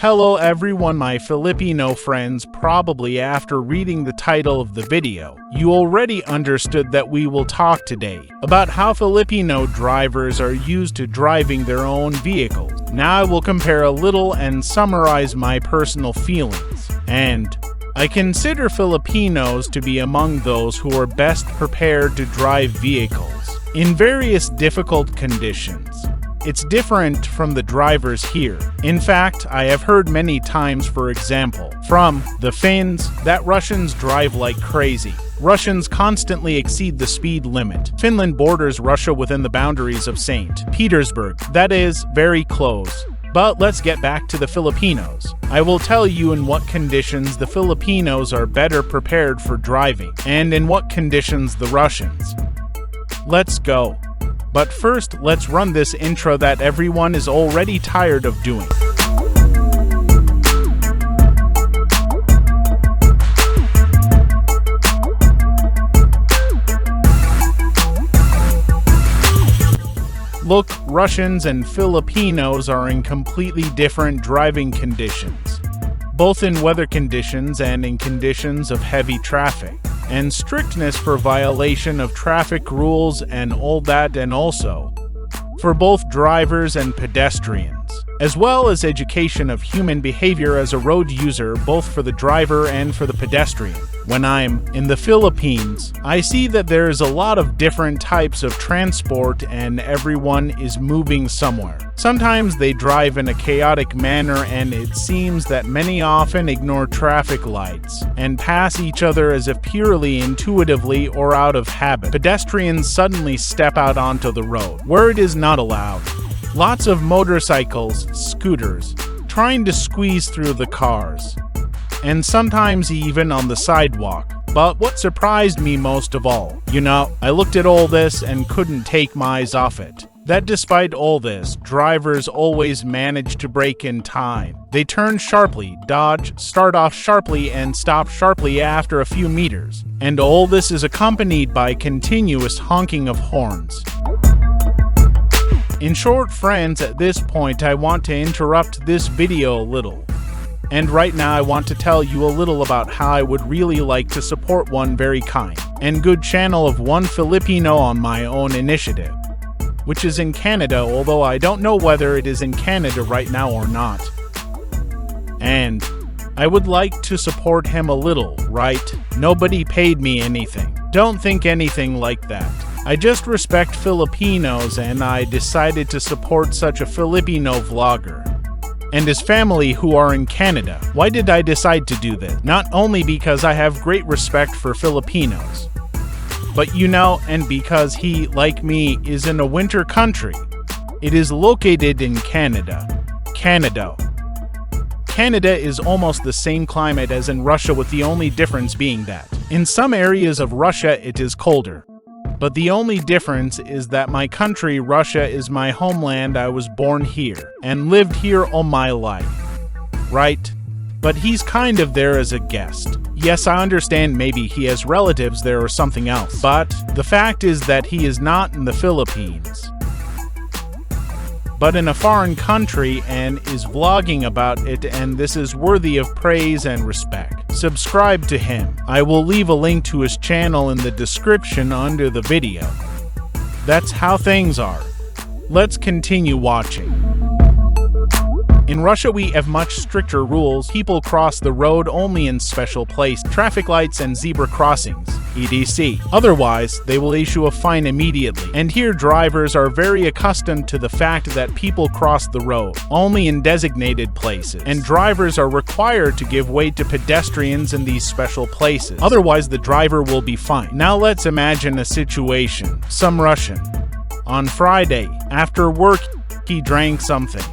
Hello everyone, my Filipino friends. Probably after reading the title of the video, you already understood that we will talk today about how Filipino drivers are used to driving their own vehicles. Now I will compare a little and summarize my personal feelings. And I consider Filipinos to be among those who are best prepared to drive vehicles in various difficult conditions. It's different from the drivers here. In fact, I have heard many times, for example, from the Finns, that Russians drive like crazy. Russians constantly exceed the speed limit. Finland borders Russia within the boundaries of St. Petersburg. That is, very close. But let's get back to the Filipinos. I will tell you in what conditions the Filipinos are better prepared for driving, and in what conditions the Russians. Let's go. But first, let's run this intro that everyone is already tired of doing. Look, Russians and Filipinos are in completely different driving conditions, both in weather conditions and in conditions of heavy traffic, and strictness for violation of traffic rules and all that, and also for both drivers and pedestrians, as well as education of human behavior as a road user, both for the driver and for the pedestrian. When I'm in the Philippines, I see that there is a lot of different types of transport and everyone is moving somewhere. Sometimes they drive in a chaotic manner, and it seems that many often ignore traffic lights and pass each other as if purely intuitively or out of habit. Pedestrians suddenly step out onto the road, where it is not allowed. Lots of motorcycles, scooters, trying to squeeze through the cars, and sometimes even on the sidewalk. But what surprised me most of all, I looked at all this and couldn't take my eyes off it. That despite all this, drivers always manage to brake in time. They turn sharply, dodge, start off sharply, and stop sharply after a few meters. And all this is accompanied by continuous honking of horns. In short, friends, at this point I want to interrupt this video a little. And right now I want to tell you a little about how I would really like to support one very kind and good channel of one Filipino on my own initiative, which is in Canada, although I don't know whether it is in Canada right now or not. And I would like to support him a little, right? Nobody paid me anything. Don't think anything like that. I just respect Filipinos, and I decided to support such a Filipino vlogger and his family who are in Canada. Why did I decide to do this? Not only because I have great respect for Filipinos, but and because he, like me, is in a winter country. It is located in Canada. Canada is almost the same climate as in Russia, with the only difference being that in some areas of Russia it is colder. But the only difference is that my country, Russia, is my homeland. I was born here and lived here all my life. Right? But he's kind of there as a guest. Yes, I understand maybe he has relatives there or something else. But the fact is that he is not in the Philippines, but in a foreign country, and is vlogging about it, and this is worthy of praise and respect. Subscribe to him. I will leave a link to his channel in the description under the video. That's how things are. Let's continue watching. In Russia we have much stricter rules. People cross the road only in special places, traffic lights and zebra crossings, etc. Otherwise, they will issue a fine immediately. And here drivers are very accustomed to the fact that people cross the road only in designated places, and drivers are required to give way to pedestrians in these special places. Otherwise, the driver will be fined. Now let's imagine a situation. Some Russian, on Friday, after work, he drank something.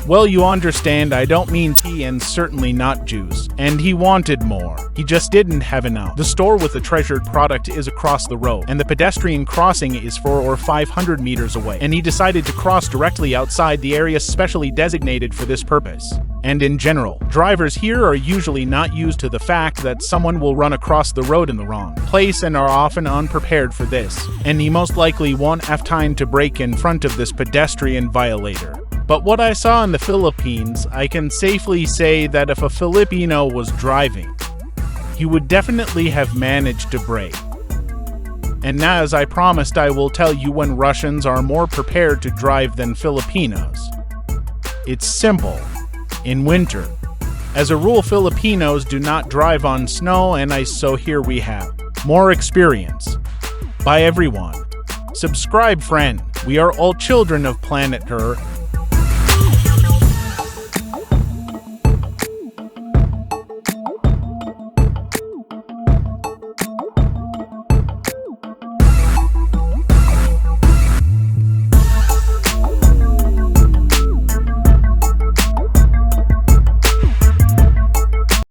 Well, you understand, I don't mean tea and certainly not juice. And he wanted more. He just didn't have enough. The store with the treasured product is across the road, and the pedestrian crossing is 400 or 500 meters away. And he decided to cross directly outside the area specially designated for this purpose. And in general, drivers here are usually not used to the fact that someone will run across the road in the wrong place and are often unprepared for this. And he most likely won't have time to brake in front of this pedestrian violator. But what I saw in the Philippines, I can safely say that if a Filipino was driving, he would definitely have managed to brake. And now, as I promised, I will tell you when Russians are more prepared to drive than Filipinos. It's simple. In winter. As a rule, Filipinos do not drive on snow and ice, so here we have more experience. By everyone. Subscribe, friend. We are all children of planet Earth.